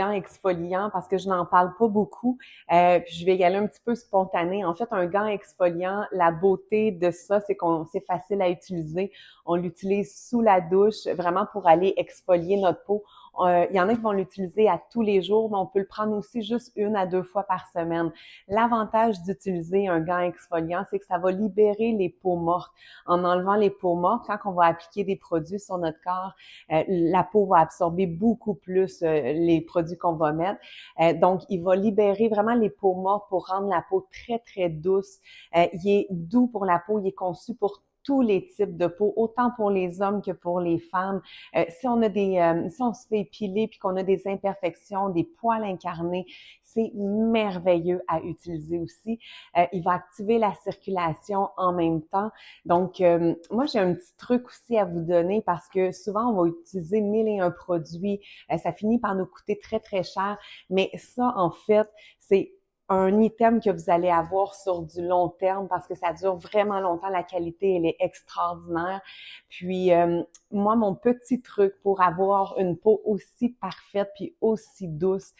gant exfoliant parce que je n'en parle pas beaucoup. Puis je vais y aller un petit peu spontané. En fait, un gant exfoliant, la beauté de ça, c'est facile à utiliser. On l'utilise sous la douche, vraiment pour aller exfolier notre peau. Il y en a qui vont l'utiliser à tous les jours, mais on peut le prendre aussi juste 1 à 2 fois par semaine. L'avantage d'utiliser un gant exfoliant, c'est que ça va libérer les peaux mortes. En enlevant les peaux mortes, quand on va appliquer des produits sur notre corps, la peau va absorber beaucoup plus les produits qu'on va mettre. Donc, il va libérer vraiment les peaux mortes pour rendre la peau très, très douce. Il est doux pour la peau, il est conçu pour tous les types de peau, autant pour les hommes que pour les femmes. Si on se fait épiler puis qu'on a des imperfections, des poils incarnés, c'est merveilleux à utiliser aussi. Il va activer la circulation en même temps. Donc, moi, j'ai un petit truc aussi à vous donner parce que souvent, on va utiliser 1001 produits. Ça finit par nous coûter très, très cher. Mais ça, en fait, c'est un item que vous allez avoir sur du long terme parce que ça dure vraiment longtemps. La qualité, elle est extraordinaire. Puis, moi, mon petit truc pour avoir une peau aussi parfaite puis aussi douce,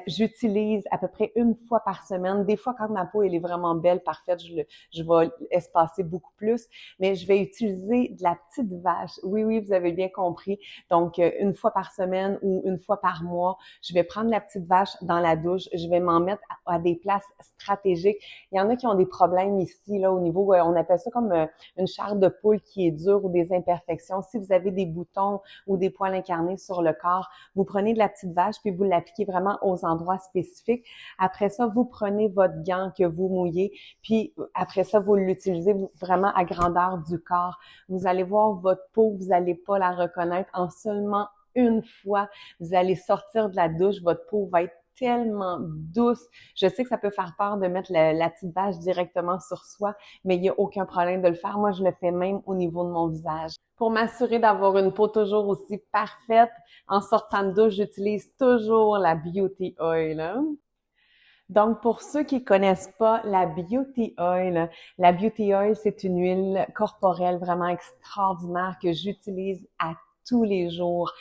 j'utilise à peu près 1 fois par semaine. Des fois, quand ma peau, elle est vraiment belle, parfaite, je vais espacer beaucoup plus, mais je vais utiliser de la petite vache. Oui, oui, vous avez bien compris. Donc, 1 fois par semaine ou 1 fois par mois, je vais prendre la petite vache dans la douche. Je vais m'en mettre à des places stratégiques. Il y en a qui ont des problèmes ici, là, au niveau, on appelle ça comme une chair de poule qui est dure ou des imperfections. Si vous avez des boutons ou des poils incarnés sur le corps, vous prenez de la petite vache puis vous l'appliquez vraiment aux endroits spécifiques. Après ça, vous prenez votre gant que vous mouillez puis après ça, vous l'utilisez vraiment à grandeur du corps. Vous allez voir votre peau, vous n'allez pas la reconnaître en seulement 1 fois. Vous allez sortir de la douche, votre peau va être tellement douce. Je sais que ça peut faire peur de mettre la petite vache directement sur soi, mais il n'y a aucun problème de le faire. Moi, je le fais même au niveau de mon visage. Pour m'assurer d'avoir une peau toujours aussi parfaite, en sortant de douche, j'utilise toujours la Beauty Oil, hein. Donc, pour ceux qui connaissent pas la Beauty Oil, c'est une huile corporelle vraiment extraordinaire que j'utilise à tous les jours.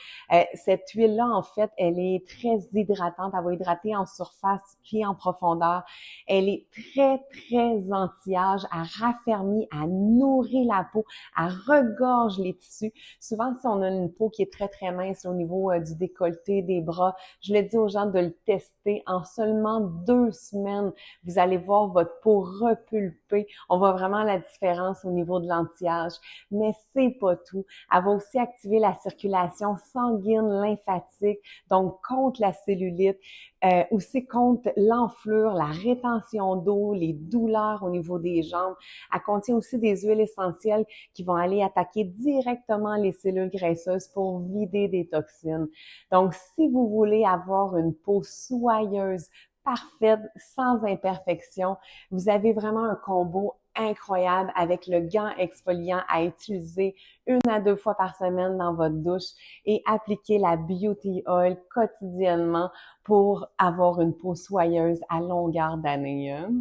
Cette huile-là, en fait, elle est très hydratante. Elle va hydrater en surface puis en profondeur. Elle est très, très anti-âge. Elle raffermit, elle nourrit la peau, elle regorge les tissus. Souvent, si on a une peau qui est très, très mince au niveau du décolleté, des bras, je le dis aux gens de le tester. En seulement 2 semaines, vous allez voir votre peau repulper. On voit vraiment la différence au niveau de l'anti-âge. Mais c'est pas tout. Elle va aussi activer la circulation sanguine, lymphatique, donc contre la cellulite, aussi contre l'enflure, la rétention d'eau, les douleurs au niveau des jambes. Elle contient aussi des huiles essentielles qui vont aller attaquer directement les cellules graisseuses pour vider des toxines. Donc, si vous voulez avoir une peau soyeuse, parfaite, sans imperfection, vous avez vraiment un combo incroyable avec le gant exfoliant à utiliser 1 à 2 fois par semaine dans votre douche et appliquer la Beauty Oil quotidiennement pour avoir une peau soyeuse à longueur d'année, hein.